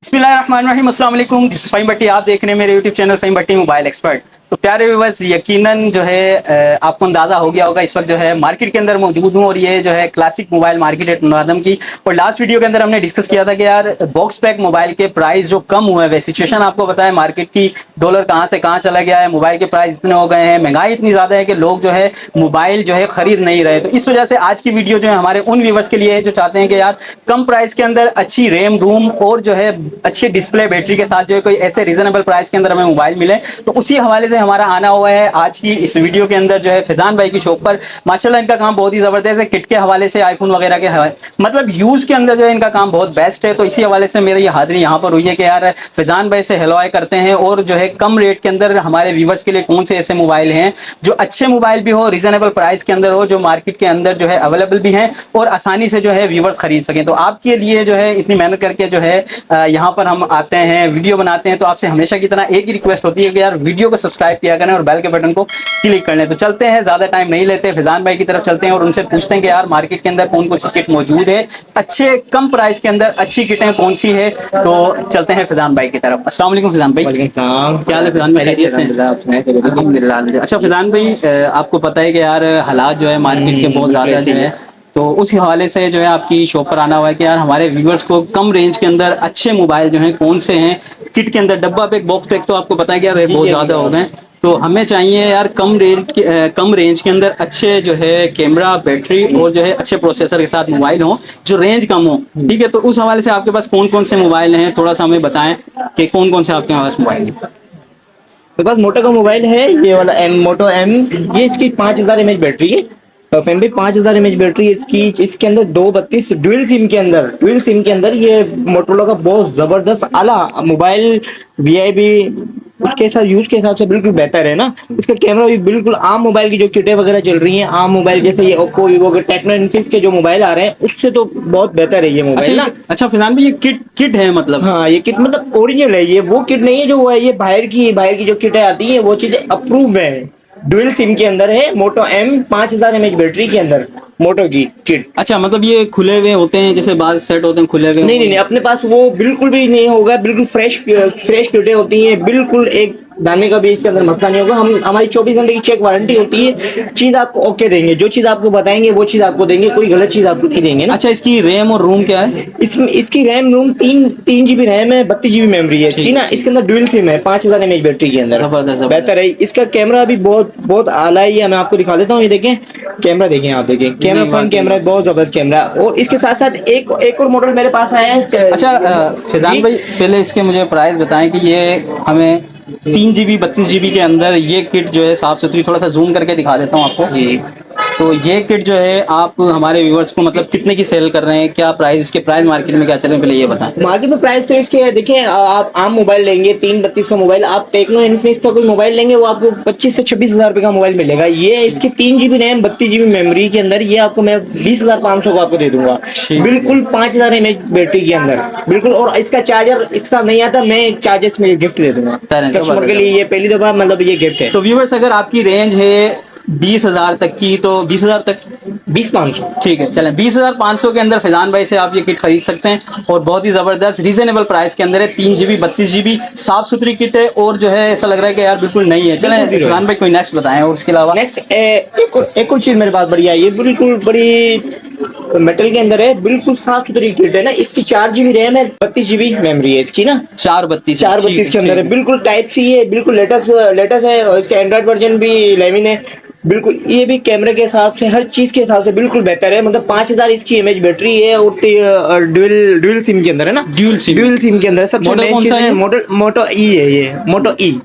बिस्मिल्लाहिर्रहमानिर्रहीम, अस्सलाम वालेकुम। दिस इज फ़हीम भट्टी। आप देख रहे हैं मेरे यूट्यूब चैनल फ़हीम भट्टी मोबाइल एक्सपर्ट। तो प्यारे व्यूअर्स, यकीनन जो है आपको अंदाज़ा हो गया होगा इस वक्त जो है मार्केट के अंदर मौजूद हूँ, और ये जो है क्लासिक मोबाइल मार्केट है मुनादम की। और लास्ट वीडियो के अंदर हमने डिस्कस किया था कि यार बॉक्स पैक मोबाइल के प्राइस जो कम हुए हैं, सिचुएशन आपको बताया मार्केट की, डॉलर कहाँ से कहाँ चला गया है, मोबाइल के प्राइस इतने हो गए हैं, महंगाई इतनी ज़्यादा है कि लोग जो है मोबाइल जो है खरीद नहीं रहे। तो इस वजह से आज की वीडियो जो है हमारे उन व्यूवर्स के लिए है जो चाहते हैं कि यार कम प्राइस के अंदर अच्छी रैम रोम और जो है अच्छी डिस्प्ले बैटरी के साथ जो है कोई ऐसे रीजनेबल प्राइस के अंदर हमें मोबाइल मिले। तो उसी हवाले से हमारा आना हुआ है आज की इस वीडियो के अंदर जो है फैजान भाई की शॉप पर। माशाल्लाह इनका काम बहुत ही जबरदस्त है, किट के हवाले से, आईफोन वगैरह के हवाले, मतलब यूज के अंदर जो है इनका काम बहुत बेस्ट है। तो इसी हवाले से मेरी हाजिरी यहाँ पर हुई है कि यार फैजान भाई से हेलो हाय करते हैं, और जो है कम रेट के अंदर हमारे व्यूवर्स के लिए कौन से ऐसे मोबाइल हैं जो अच्छे मोबाइल भी हो, रीजनेबल प्राइस के अंदर हो, जो मार्केट के अंदर जो है अवेलेबल भी हैं और आसानी से जो है व्यूवर्स खरीद सकें। तो आपके लिए जो है इतनी मेहनत करके जो है यहाँ पर हम आते हैं, वीडियो बनाते हैं। तो आपसे हमेशा की तरह एक ही रिक्वेस्ट होती है कि यार वीडियो को सब्सक्राइब किया करें और बेल के बटन को क्लिक कर लें। तो चलते हैं, ज्यादा टाइम नहीं लेते, फैजान भाई की तरफ चलते हैं और उनसे पूछते हैं कि यार मार्केट के अंदर कौन कौन सी किट मौजूद है, अच्छे कम प्राइस के अंदर अच्छी किटें कौन सी है। तो चलते हैं फैजान भाई की तरफ। अस्सलाम वालेकुम फैजान भाई। क्या हाल है फैजान भाई, खैरियत से? अल्हम्दुलिल्लाह। अच्छा फैजान भाई, आपको पता है कि यार हालात जो है मार्केट के बहुत ज्यादा जो है, तो उस हवाले से जो है आपकी शॉप पर आना हुआ है कि यार हमारे व्यूवर्स को कम रेंज के अंदर अच्छे मोबाइल जो हैं कौन से हैं, किट के अंदर डब्बा पैक बॉक्स पैक तो आपको पता है कि यार बहुत ज़्यादा हो गए। तो हमें चाहिए यार कम रेंज के अंदर अच्छे जो है कैमरा बैटरी और जो है अच्छे प्रोसेसर के साथ मोबाइल हो, जो रेंज कम हो। ठीक है, तो उस हवाले से आपके पास कौन कौन से मोबाइल हैं, थोड़ा सा हमें बताएं कि कौन कौन से आपके पास मोबाइल हैं। मेरे पास मोटो का मोबाइल है, ये वाला मोटो एम। ये इसकी 5000 mAh बैटरी है। तो फैन भी 5000 mAh बैटरी है इसकी। इसके अंदर 232 ड्यूल सिम के अंदर ये मोटोरोला का बहुत जबरदस्त आला मोबाइल वीआईबी उसके साथ यूज के हिसाब से बिल्कुल बेहतर है ना। इसका कैमरा भी बिल्कुल आम मोबाइल की जो किटें वगैरह चल रही हैं, आम मोबाइल जैसे ये Oppo Vivo K techno infix के जो मोबाइल आ रहे हैं उससे तो बहुत बेहतर है ये अच्छा मोबाइल ना। अच्छा फैजान भाई, ये किट किट है मतलब? हाँ, ये किट मतलब ओरिजिनल है, ये वो किट नहीं है जो वो है, ये बाहर की जो किटें आती हैं वो चीजें अप्रूव है। डुअल सिम के अंदर है, मोटो एम 5000 mAh बैटरी के अंदर मोटो की किट। अच्छा, मतलब ये खुले हुए होते हैं जैसे बाज सेट होते हैं खुले हुए? नहीं नहीं नहीं, अपने पास वो बिल्कुल भी नहीं होगा, बिल्कुल फ्रेश फ्रेश किटें होती हैं, बिल्कुल एक दाने का भी इसके अंदर मसला नहीं होगा। हम हमारी 24 घंटे की चेक वारंटी होती है, चीज आपको ओके देंगे, जो चीज आपको बताएंगे वो चीज आपको देंगे, कोई गलत चीज आपको नहीं देंगे ना। अच्छा, इसकी रैम और रोम क्या है? इसमें इसकी रैम रोम तीन जीबी रैम है, 32 GB मेमोरी है इसकी ना। इसके अंदर डुअल सिम है, 5000 mAh बैटरी के अंदर। जबरदस्त जबरदस्त। बेहतर है, इसका कैमरा भी बहुत बहुत आला ही है। मैं आपको दिखा देता हूँ, ये देखें कैमरा, देखें आप, देखें कैमरा, नहीं, फ्रंट वाकई। कैमरा बहुत जबरदस्त कैमरा। और इसके साथ साथ एक और मॉडल मेरे पास आया है। अच्छा फैजान जी। भाई, पहले इसके मुझे प्राइस बताएं कि ये हमें 3 GB 32 GB के अंदर ये किट जो है साफ सुथरी, थोड़ा सा जूम करके दिखा देता हूँ आपको। जी। तो ये किट जो है आप हमारे व्यूवर्स को मतलब कितने की सेल कर रहे हैं, क्या प्राइस, इसके प्राइस मार्केट में क्या चल रहे हैं, पहले ये बताएं। मार्केट में प्राइस तो इसके देखिए, आप आम मोबाइल लेंगे 332 का मोबाइल, आप टेक्नो इन्फिनिक्स का कोई मोबाइल लेंगे वो आपको 25 से 26 हजार रुपए का मोबाइल मिलेगा। ये इसकी 3 GB रैम 32 GB मेमोरी के अंदर, ये आपको मैं 20,500 को आपको दे दूंगा। ठीक। बिल्कुल 5000 mAh बैटरी के अंदर बिल्कुल। और इसका चार्जर इसके साथ नहीं आता, मैं एक चार्जर में गिफ्ट दे दूंगा कस्टमर के लिए। ये पहली दफा मतलब ये गिफ्ट है। तो व्यूवर्स, अगर आपकी रेंज है 20,000 तक की, तो 20,000 तक, 20,500। ठीक है, चलें 20,500 के अंदर फैजान भाई से आप ये किट खरीद सकते हैं, और बहुत ही ज़बरदस्त रीजनेबल प्राइस के अंदर है। 3 GB 32 GB साफ सुथरी किट है, और जो है ऐसा लग रहा है कि यार बिल्कुल नहीं है। चलें फैजान भाई, कोई नेक्स्ट बताएं और उसके अलावा। नेक्स्ट एक और चीज मेरे पास बढ़िया है, ये बिल्कुल बड़ी मेटल के अंदर है, बिल्कुल साफ सुथरी किट है ना। इसकी 4 GB रैम है, 32 GB मेमोरी है इसकी ना। 432, 432 के अंदर है, बिल्कुल टाइप सी है, बिल्कुल लेटेस्ट लेटेस्ट है। और इसका एंड्रॉइड वर्जन भी 11 है। बिल्कुल ये भी कैमरे के हिसाब से, हर चीज के हिसाब से बिल्कुल बेहतर है। मतलब 5000 इसकी mAh बैटरी है, और ड्यूल सिम के अंदर है ना। ड्यूल सिम के अंदर सबसे मॉडल मेन कौन चीज सा है है ये? मॉडल मोटो ई है, ये मोटो ई।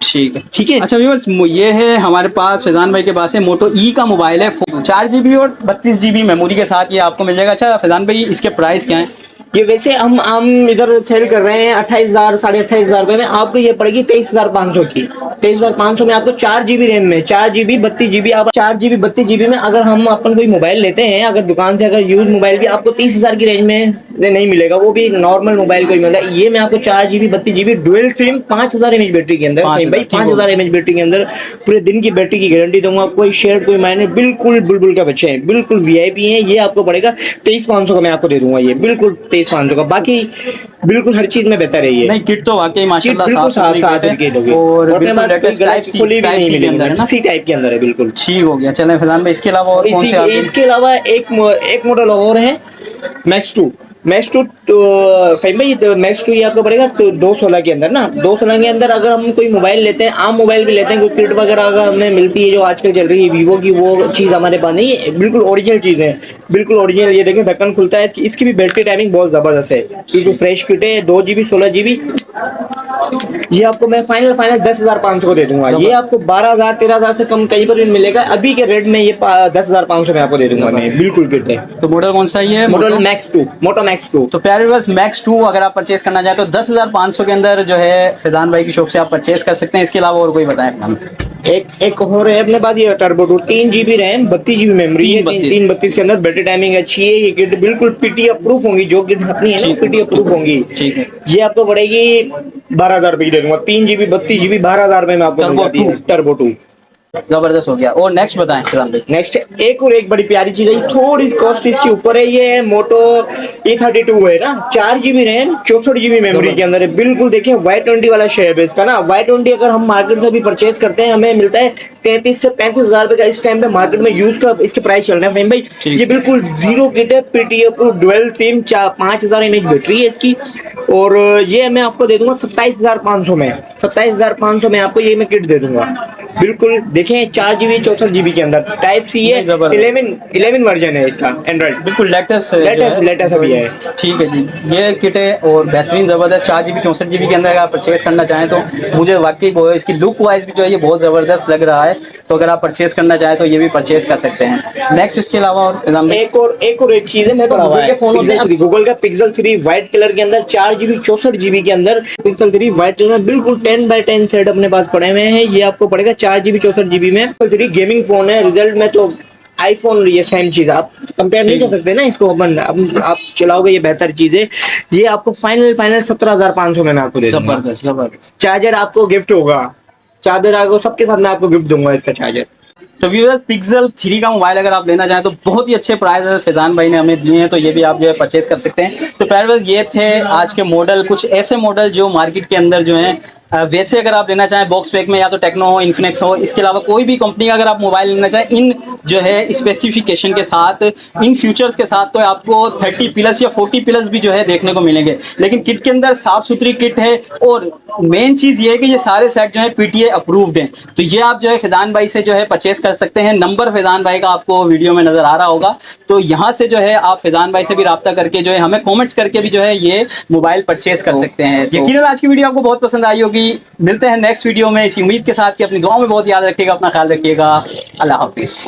ठीक है ठीक है। अच्छा व्यूअर्स, ये है हमारे पास, फैजान भाई के पास है मोटो ई का मोबाइल है, 4 GB और 32 GB मेमोरी के साथ ये आपको मिल जाएगा। अच्छा फैजान भाई, इसके प्राइस क्या है? ये वैसे हम इधर सेल कर रहे हैं 28,000 28,500 रुपए में। आपको ये पड़ेगी 23,500 की। 23,500 में आपको 4 GB रैम में, 4 GB 32 GB, आप 4 GB 32 GB में अगर हम अपन कोई मोबाइल लेते हैं, अगर दुकान से, अगर यूज मोबाइल भी आपको 30,000 की रेंज में नहीं मिलेगा, वो भी नॉर्मल मोबाइल को ही मिलेगा। ये मैं आपको 4 GB 32 GB dual SIM 5000 mAh battery के अंदर, 5000, भाई ठीक हो 5000 mAh बैटरी के अंदर पूरे दिन की बैटरी की गारंटी दूंगा। कोई शेयर कोई मायने, बिल्कुल बुलबुल का बच्चे हैं, बिल्कुल वीआईपी हैं। ये आपको पड़ेगा 23,500 का, मैं आपको दे दूंगा ये बिल्कुल 23,500 का। बाकी बिल्कुल हर चीज में बेहतर है ये। नहीं, किट तो वाकई किट माशाल्लाह बिल्कुल साफ साफ सुथरी साफ किट के है लोगे, और अपने बिल्कुल पास कोई लेटेस्ट गलत टाइप सी खुली भी नहीं के मिलेगी, अंदर है ना। सी टाइप के अंदर है बिल्कुल। ठीक हो गया। चलें फैजान भाई, इसके अलावा और कौन से आते हैं? इसके अलावा एक मॉडल और है, मैक्स टू तो फहीम भाई, तो मैक्स टू ये आपको पड़ेगा तो 216 के अंदर ना, 216 के अंदर अगर हम कोई मोबाइल लेते हैं, आम मोबाइल भी लेते हैं, कोई किट वगैरह अगर हमें मिलती है जो आजकल चल रही है वीवो की, वो चीज़ हमारे पास नहीं है, बिल्कुल ओरिजिनल चीज़ है, बिल्कुल ओरिजिनल। ये देखिए ढक्कन खुलता है, इसकी भी बैटरी टाइमिंग बहुत ज़बरदस्त है, बिल्कुल फ्रेश किट है, 2 GB 16 GB। ये आपको मैं फाइनल 10,500 को दे दूंगा। ये आपको 12,000 13,000 से कम कहीं पर भी मिलेगा। अभी के रेट में ये 10,500 में आपको दे दूंगा मैं, बिल्कुल किट है। तो मॉडल कौन सा ये model Moto? Moto Max two. तो प्यारे बस मैक्स 2 अगर आप परचेज करना चाहें तो 10,500 के अंदर जो है फैजान भाई की शॉप से आप परचेज कर सकते हैं। इसके अलावा और कोई बताएं हम? एक और है अपने पास, ये turbo 2 3 GB RAM 32 GB memory है, 332 332 के अंदर बैटरी टाइमिंग अच्छी है। ये किट बिल्कुल पीटी अप्रूव होंगी, जो किट अपनी है ना ठीक है, पीटी अप्रूव होंगी। ठीक है। ये आपको पड़ेगी 12,000 रुपये की दे दूंगा, 3 GB 32 GB 12,000 रुपये में आपको मिल टर्बो जाती है 2 टर्बो 2। जबरदस्त हो गया। और नेक्स्ट बताएं फैजान भाई। नेक्स्ट एक बड़ी प्यारी चीज है, थोड़ी कॉस्ट इसके ऊपर है, ये है मोटो E32 है ना, 4 GB रैम 64 GB मेमोरी के अंदर है, बिल्कुल देखिए Y20 वाला शेप है इसका ना। Y20 अगर हम मार्केट से भी परचेज करते हैं हमें मिलता है 33 से 35,000 रुपए का इस टाइम पे मार्केट में यूज का इसके प्राइस चल रहे हैं फहीम भाई। ठीक। ये बिल्कुल जीरो किट है, PT approve dual SIM, 5000 mAh battery है इसकी। और ये मैं आपको दे दूंगा 27,500 में, 27,500 में आपको ये मैं किट दे दूंगा बिल्कुल। देखें 4 GB 64 GB के अंदर, टाइप सी है, 11 वर्जन है इसका एंड्रॉइड, बिल्कुल लेटेस्ट लेटेस्ट अभी है। ठीक है जी। ये किट है और बेहतरीन ज़बरदस्त 4 GB 64 GB के अंदर अगर आप परचेज करना चाहें तो मुझे वाकई वो इसकी लुक वाइज भी जो है ये बहुत ज़बरदस्त लग रहा है। तो अगर आप परचेज करना चाहें तो ये भी परचेज कर सकते हैं। नेक्स्ट इसके अलावा और एक चीज है, मैं पढ़ा हुआ है गूगल का पिक्सल 3 व्हाइट कलर के अंदर 4 GB 64 GB के अंदर, पिक्सल 3 व्हाइट कलर में बिल्कुल 10x10 सेट अपने पास पड़े हुए हैं। ये आपको पड़ेगा 4 GB 64 GB में। पिक्सल 3 गेमिंग फोन है, रिजल्ट में तो आईफोन, ये सेम चीज आप कंपेयर नहीं कर सकते ना इसको अपन, अब आप चलाओगे ये बेहतर चीज है। ये आपको फाइनल 17,500 में मैं आपको दे दूंगा। जबरदस्त। चार्जर आपको गिफ्ट होगा, चार्जर आपको सबके साथ मैं आपको गिफ्ट दूंगा इसका चार्जर। तो व्यूअर्स पिक्सल 3 का मोबाइल अगर आप लेना चाहें तो बहुत ही अच्छे प्राइस फैजान भाई ने हमें दिए हैं, तो ये भी आप जो है परचेज कर सकते हैं। तो प्यारे व्यूअर्स ये थे आज के मॉडल, कुछ ऐसे मॉडल जो मार्केट के अंदर जो हैं वैसे अगर आप लेना चाहें बॉक्स पैक में, या तो टेक्नो हो, इन्फिनिक्स हो, इसके अलावा कोई भी कंपनी का अगर आप मोबाइल लेना चाहें इन जो है स्पेसिफिकेशन के साथ, इन फीचर्स के साथ, तो आपको 30+ या 40+ भी जो है देखने को मिलेंगे। लेकिन किट के अंदर साफ सुथरी किट है और मेन चीज़ ये है कि ये सारे सेट जो है PTA अप्रूव्ड हैं। तो ये आप जो है फैजान भाई से जो है परचेज कर सकते हैं। नंबर फैजान भाई का आपको वीडियो में नजर आ रहा होगा, तो यहाँ से जो है आप फैजान भाई से भी रब्ता करके जो है हमें कमेंट्स करके भी जो है ये मोबाइल परचेज कर सकते हैं। यकीनन आज की वीडियो आपको बहुत पसंद आई होगी। मिलते हैं नेक्स्ट वीडियो में इसी उम्मीद के साथ कि अपनी दुआओं में बहुत याद रखिएगा, अपना ख्याल रखिएगा। अल्लाह हाफिज।